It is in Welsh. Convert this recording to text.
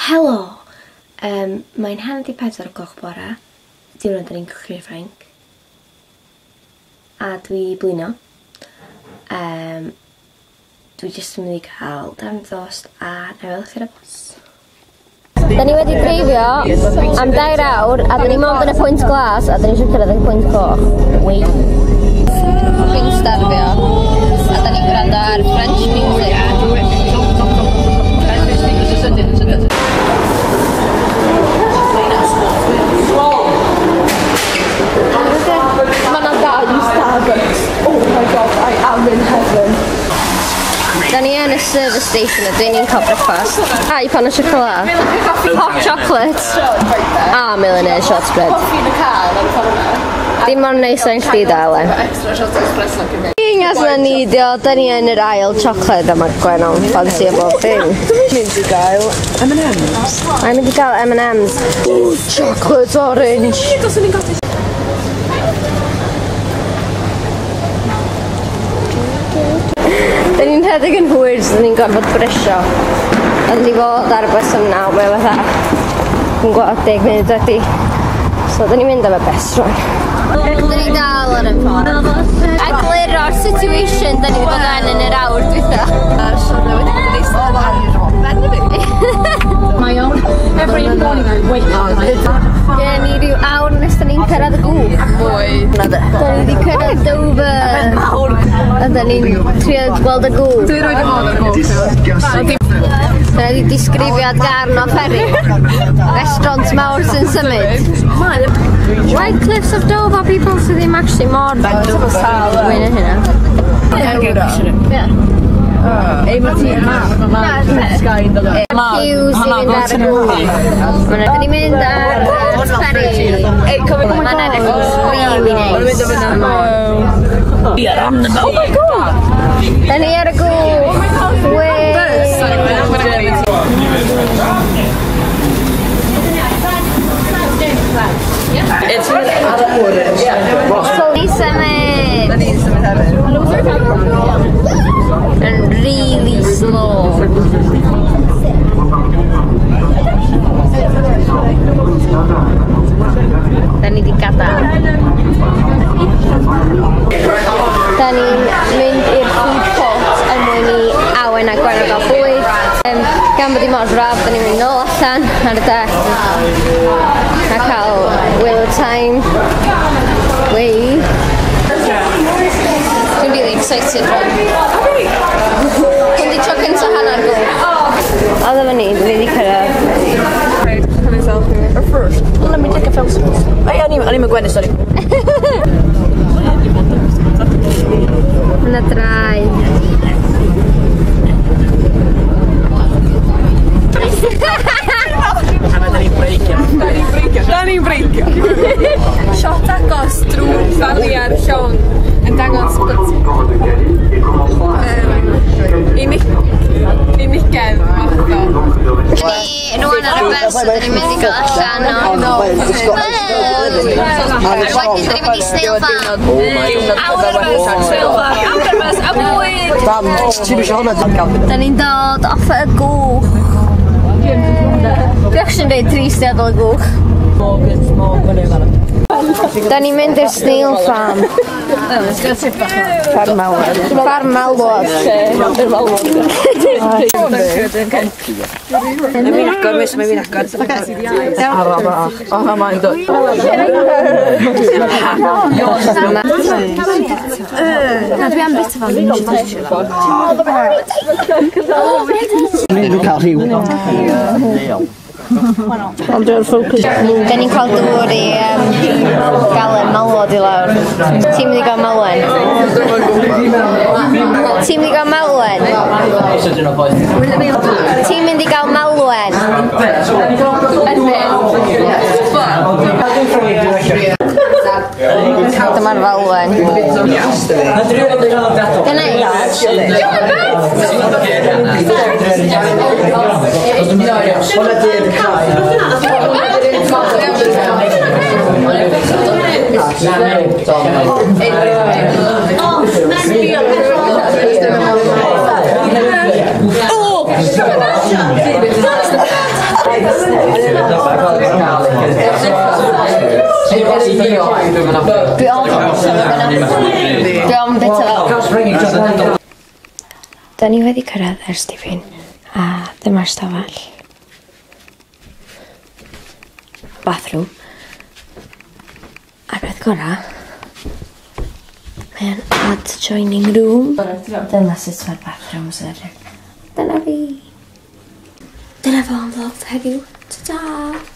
Helo! Mae'n 4:40 bore. Diwrnod yn ein cwchio Ffrainc. A dwi blino. Dwi jyst yn mynd i cael darn ddost a newid chi'r bus. Da ni wedi dreifio am 2 awr a da ni mond yn y pwynt glas a da ni eisiau cyrraedd y pwynt coch. Wait. Dwi'n starfio a da ni'n gwrando ar French music. Oh my god, I am in heaven. Da ni yn y service station a dwi ni'n cael breakfast. A i pan o siocolade. Hot chocolate. A millionaire shortbread. Coffee yn y car, yn ffordd. Dim ond neis o'n chdi da, Elen. Extra shot espresso cyn mynd. Ingas na ni, da ni yn yr ail chocolate yma gwenon. Fancy o bob thing. Mynd i gael M&M's. Mae'n mynd i gael M&M's. Chocolate orange. Dos yn i'n gofio. Da ni'n rhedeg yn hwyr, so da ni'n gorfod brisio. A da ni fod ar y bus am 9, be fatha. Yn gweld 10 munud wedi. So da ni'n mynd am y bus rwan. Da ni dal ar y ffordd. Egluro'r situation da ni wedi bod yn yr awr dwytha. Siarad wedi bod yn eistedd ar ben fi. My own. Every morning I wake up. Ie, ni rhyw awr nes da ni'n cyrraedd y gwch. Mwy. Da ni wedi cyrraedd Dover. A da ni'n trio gweld y gwch. Dwi roed i fod o'r gwch. Da ni wedi disgrifiad garn o ferry. Restaurant mawr sy'n symud. White Cliffs of Dover, people, sydd ddim actually mor fawr. Wy'n hynna. Eifo ti yma. Sky yn dod o. Hughes i fynd ar y gwch. Da ni'n mynd ar ferry. Mae'n edrych yn really nice. We are on the boat. Oh my god! Da ni ar y gwch. It's so Ni symud. And really slow. Da ni di gadael. Da ni'n mynd i'r food court er mwyn i awen a gwen o gael bwyd. Gan bod i mor braf, da ni'n mynd nôl allan ar y deck a cael wheel of time. Wei. Dwi'n really excited rwan. Dwi'n di tro cynta hanner gwch. A ddim yn ni, dwi'n wedi cyrraedd. Or first. Let me take a film. Ay, o'n i'n gwenu, sorry. Yna draed. Da ni'n breicio. Shot agos drwy faliad llawn yn dangos unigedd fatho. Ni rwan ar y bus, da ni'n mynd i gael allan o. Wedyn, da ni'n mynd i Snail Farm. Awr bus, Snail Farm, awr bus, a bwyd. Da ni'n dod off y gwch. Dwi actually'n dweud tristiad o'r gwch. Da ni'n mynd i'r Snail Farm. Ffarm malwod. Ffarm malwod. Mae'n fi'n agor, miss, mae'n fi'n agor. Ara bach. O, mae'n dod. Na, dwi am bit o fan. Dwi'n cael rhyw. Ond dwi'n ffocws. Da ni'n cael dŵr i galen malwod i lawr. Ti'n mynd i gael malwen? Ti'n mynd i gael malwen? Ti'n mynd i gael malwen? Dyma'r falwen. Dyna i? Dwi am bita. Da ni wedi cyrraedd ers dipyn a dyma'r stafell. Bathroom. A'r peth gorau, mae'n adjoining room. Dyna sut mae'r bathrooms yr. Dyna fi. Dyna fo am vlog heddiw. Ta-ta!